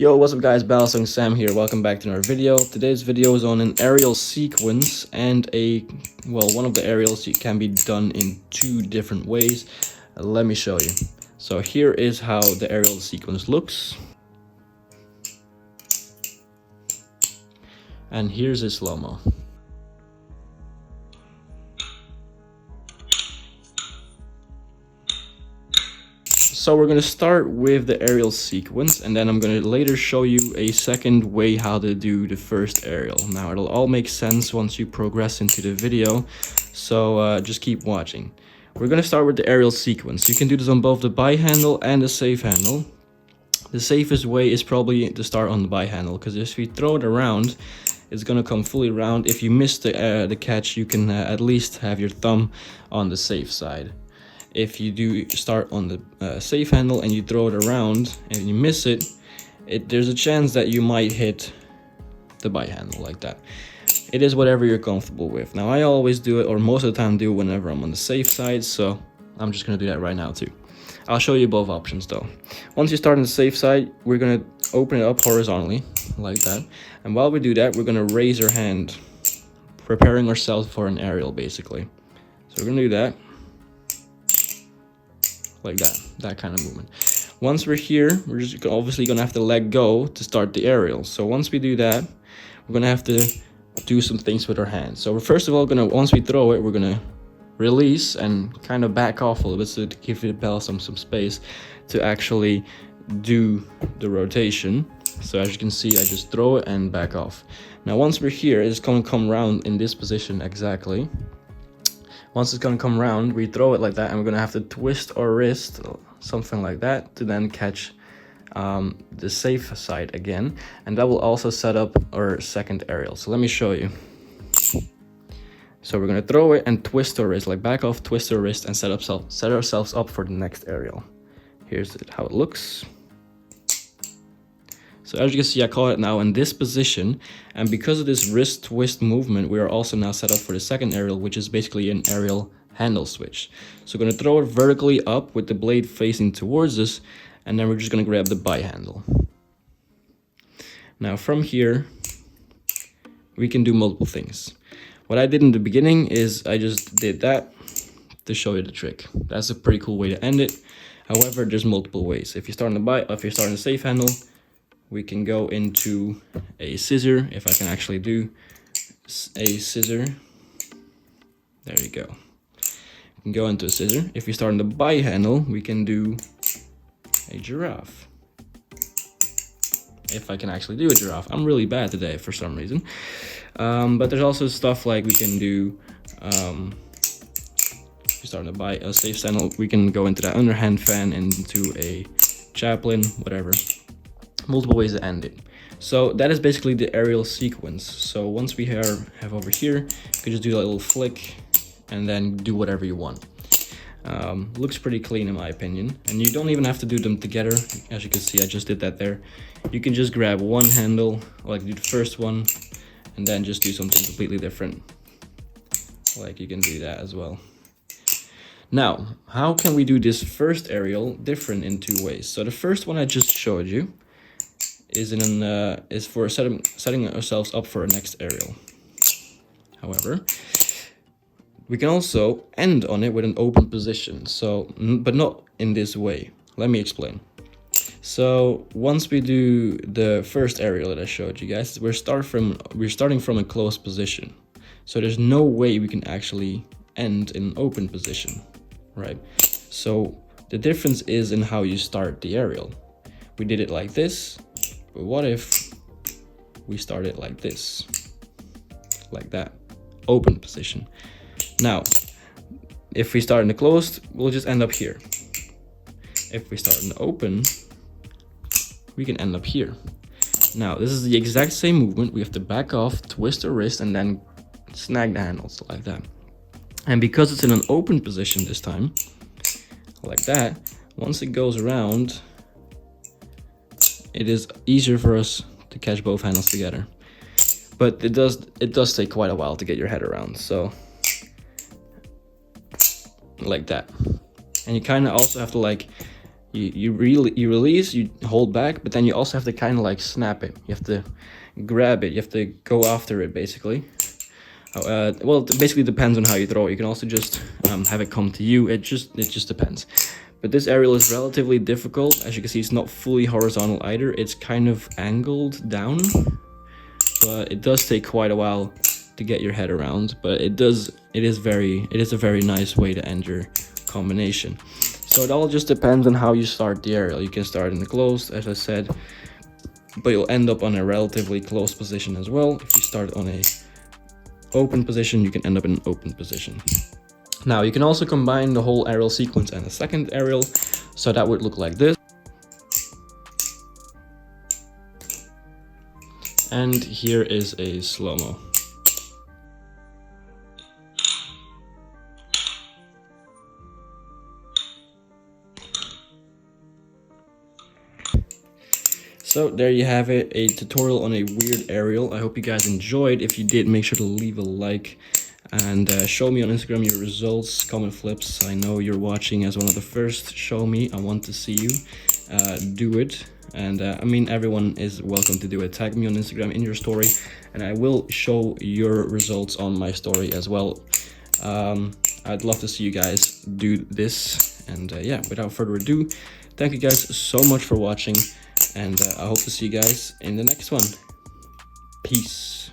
Yo, what's up guys, Balancing Sam here, welcome back to another video. Today's video is on an aerial sequence and one of the aerials can be done in two different ways. Let me show you. So here is how the aerial sequence looks. And here's a slow-mo. So we're going to start with the aerial sequence, and then I'm going to later show you a second way how to do the first aerial. Now it'll all make sense once you progress into the video, so just keep watching. We're going to start with the aerial sequence. You can do this on both the by handle and the safe handle. The safest way is probably to start on the by handle, because if you throw it around, it's going to come fully round. If you miss the catch, you can at least have your thumb on the safe side. If you do start on the safe handle and you throw it around and you miss it, there's a chance that you might hit the by handle like that. It is whatever you're comfortable with. Now I always do it, or most of the time do it whenever I'm on the safe side, so I'm just going to do that right now too. I'll show you both options though. Once you start on the safe side, we're going to open it up horizontally like that. And while we do that, we're going to raise our hand, preparing ourselves for an aerial basically. So we're going to do that. Like that kind of movement. Once we're here, we're just obviously gonna have to let go to start the aerial. So once we do that, we're gonna have to do some things with our hands. So we're first of all once we throw it, we're gonna release and kind of back off a little bit to give the bell some space to actually do the rotation. So as you can see, I just throw it and back off. Now once we're here, it's gonna come around in this position exactly. Once it's going to come around, we throw it like that, and we're going to have to twist our wrist, something like that, to then catch the safe side again. And that will also set up our second aerial. So let me show you. So we're going to throw it and twist our wrist, like back off, twist our wrist, and set ourselves up for the next aerial. Here's how it looks. So as you can see, I caught it now in this position, and because of this wrist twist movement, we are also now set up for the second aerial, which is basically an aerial handle switch. So we're going to throw it vertically up with the blade facing towards us, and then we're just going to grab the by handle. Now from here, we can do multiple things. What I did in the beginning is I just did that to show you the trick. That's a pretty cool way to end it. However, there's multiple ways. If you're starting the safe handle, we can go into a scissor, if I can actually do a scissor. There you go. You can go into a scissor. If you start on the by handle, we can do a giraffe. If I can actually do a giraffe. I'm really bad today for some reason. But there's also stuff like we can do, if you start on the safe handle, we can go into that underhand fan, into a chaplain, whatever. Multiple ways to end it. So that is basically the aerial sequence. So once we have over here, you can just do a little flick and then do whatever you want. Looks pretty clean in my opinion, and you don't even have to do them together. As you can see, I just did that there. You can just grab one handle, like do the first one, and then just do something completely different. Like you can do that as well. Now, how can we do this first aerial different in two ways? So the first one I just showed you is for setting ourselves up for a next aerial. However, we can also end on it with an open position. So, but not in this way. Let me explain. So once we do the first aerial that I showed you guys, we're starting from a closed position. So there's no way we can actually end in an open position, right? So the difference is in how you start the aerial. We did it like this. But what if we start it like this, like that, open position? Now, if we start in the closed, we'll just end up here. If we start in the open, we can end up here. Now, this is the exact same movement. We have to back off, twist the wrist, and then snag the handles like that. And because it's in an open position this time, like that, once it goes around, it is easier for us to catch both handles together. But it does take quite a while to get your head around, so like that. And you kind of also have to like you release, you hold back, but then you also have to kind of like snap it. You have to grab it. You have to go after it, basically. Well, it basically depends on how you throw it. You can also just have it come to you. It just depends. But this aerial is relatively difficult. As you can see, it's not fully horizontal either. It's kind of angled down, but it does take quite a while to get your head around. But it is a very nice way to end your combination. So it all just depends on how you start the aerial. You can start in the closed, as I said, but you'll end up on a relatively closed position as well. If you start on a open position, you can end up in an open position. Now you can also combine the whole aerial sequence and a second aerial, so that would look like this. And here is a slow-mo. So there you have it, a tutorial on a weird aerial. I hope you guys enjoyed. If you did, make sure to leave a like and show me on Instagram your results, comment flips. I know you're watching as one of the first. Show me, I want to see you do it. And I mean, everyone is welcome to do it. Tag me on Instagram in your story and I will show your results on my story as well. I'd love to see you guys do this. And yeah, without further ado, thank you guys so much for watching. And I hope to see you guys in the next one. Peace.